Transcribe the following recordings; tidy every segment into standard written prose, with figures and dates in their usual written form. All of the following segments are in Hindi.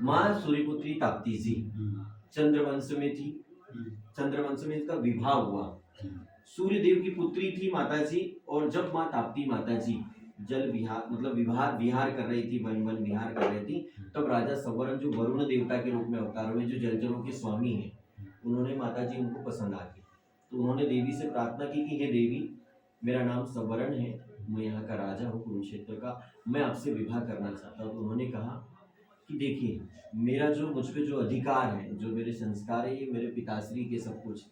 माँ सूर्यपुत्री ताप्ती जी चंद्रवंश में थी। चंद्रवंश में इसका विवाह हुआ। सूर्य देव की पुत्री थी माता जी। और जब माँ ताप्ती माता जी जल विहार मतलब विहार कर रही थी, वन विहार कर रही थी, तब राजा सवर्ण जो वरुण देवता के रूप में अवतार हुए, जो जलचरों के स्वामी हैं, उन्होंने माता जी उनको पसंद आ गई। तो उन्होंने देवी से प्रार्थना की कि हे देवी, मेरा नाम सवर्ण है, मैं यहाँ का राजा हूँ कुरुक्षेत्र का, मैं आपसे विवाह करना चाहता हूँ। तो उन्होंने कहा कि देखिए, मेरा जो मुझ पे जो अधिकार है, जो मेरे संस्कार है, ये मेरे पिताश्री के सब कुछ,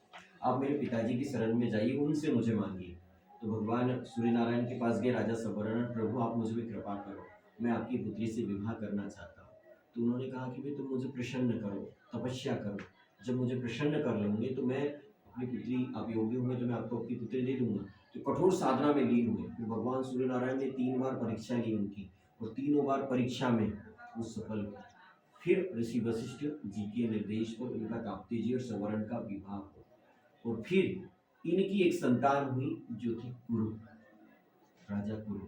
आप मेरे पिताजी की शरण में जाइए, उनसे मुझे मांगिए। तो भगवान सूर्य नारायण के पास गए राजा सवर्ण, प्रभु आप मुझ पर कृपा करो, मैं आपकी पुत्री से विवाह करना चाहता हूँ। तो उन्होंने कहा कि भाई तुम मुझे प्रसन्न करो, तपस्या करो, जब मुझे प्रसन्न कर लोगे तो मैं अपनी पुत्री, आप योग्य होंगे तो मैं आपको अपनी पुत्री दे दूंगा। तो कठोर साधना में लीन हुए। फिर भगवान सूर्य नारायण ने 3 बार परीक्षा ली उनकी, और तीनों बार परीक्षा में वो सफल हुए। फिर ऋषि वशिष्ठ जी के निर्देश पर उनका ताप्ती जी और सवर्ण का विवाह हुआ। और फिर इनकी एक संतान हुई जो थी कुरु, राजा कुरु।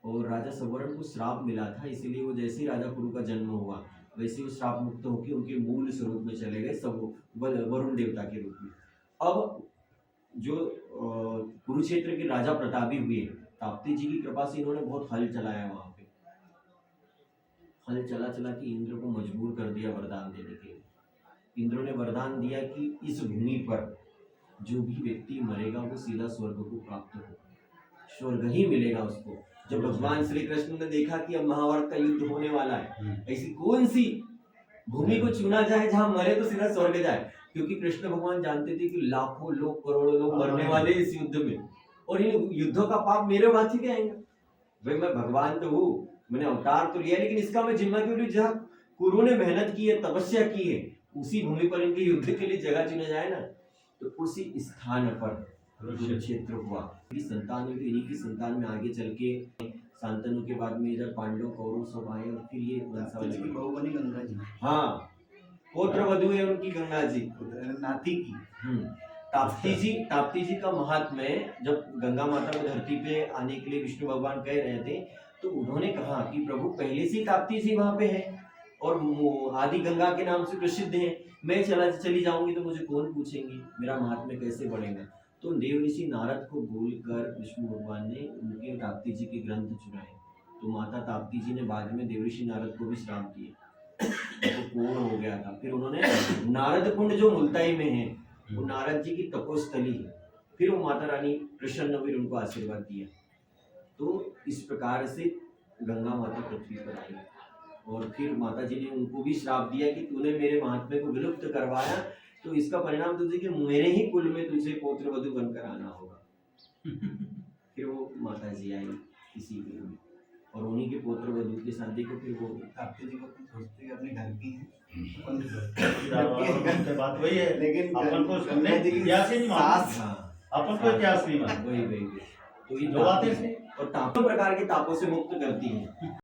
और राजा सवर्ण को श्राप मिला था, इसीलिए वो जैसे ही राजा कुरु का जन्म हुआ वैसे वो श्राप मुक्त होकर उनके मूल स्वरूप में चले गए, सब वरुण देवता के रूप में। अब जो कुरुक्षेत्र के राजा प्रतापी हुए, ताप्ती जी की कृपा से इन्होंने बहुत हल चलाया। वहां पे हल चला चला के इंद्र को मजबूर कर दिया वरदान देने के लिए। इंद्र ने वरदान दिया कि इस भूमि पर जो भी व्यक्ति मरेगा वो सीधा स्वर्ग को प्राप्त होगा, स्वर्ग ही मिलेगा उसको। जब भगवान श्री कृष्ण ने देखा कि अब महाभारत का युद्ध होने वाला है, ऐसी कौन सी भूमि को चुना जाए जहां मरे तो सीधा स्वर्ग जाए, क्योंकि कृष्ण भगवान जानते थे कि लाखों लोग, करोड़ों लोग मरने वाले इस युद्ध में, और इन युद्धों का पाप मेरे माथे पे आएगा। भाई मैं भगवान तो हूँ, मैंने अवतार तो लिया, लेकिन इसका मैं जिम्मा क्यों लूं? जहाँ कुरु ने मेहनत की है, तपस्या की है, उसी भूमि पर इनके युद्ध के लिए जगह चुना जाए ना। तो उसी स्थान पर कुरुक्षेत्र हुआ। संतान हुई, इन्हीं की संतान में आगे चल के शांतनु के बाद में इधर पांडव कौरव सब आए, और फिर ये वंशावली की बहू बनी गंगा जी। हाँ, पुत्र वधु है उनकी गंगा जी, नाती की। ताप्ती जी का महात्म्य है। जब गंगा माता को धरती पे आने के लिए विष्णु भगवान कह रहे थे, तो उन्होंने कहा कि प्रभु पहले से ताप्ती जी वहां पे है और आदि गंगा के नाम से प्रसिद्ध है, मैं चली जाऊंगी तो मुझे कौन पूछेंगे, मेरा महात्म्य कैसे बढ़ेगा। तो देव ऋषि नारद को बोलकर विष्णु भगवान ने उनके ताप्ती जी के ग्रंथ चुराए। तो माता ताप्ती जी ने बाद में देव ऋषि नारद को भी श्राप दिए, तो पूर्ण हो गया था। फिर उन्होंने नारद कुंड जो मुल्ताई में है, वो नारद जी की तपोस्थली है, फिर वो माता रानी प्रसन्न हुई, उनको आशीर्वाद दिया। तो इस प्रकार से गंगा माता पृथ्वी पर आई, और फिर माता जी ने उनको भी श्राप दिया कि तूने मेरे महात्म्य को विलुप्त करवाया, तो इसका परिणाम तुझे कि मेरे ही कुल में तुझे पौत्र वधु बनकर आना होगा। फिर वो माता जी आई इसी में, और उन्हीं के पौत्र वधु के शादी को फिर वो ताप्ती जी को सोचते अपने घर की है, बात वही है, लेकिन अपन को सुनने इतिहास ही नहीं मालूम, अपन को इतिहास नहीं मालूम। वही तो ये दो बातें और तापों प्रकार के तापों से मुक्त करती है।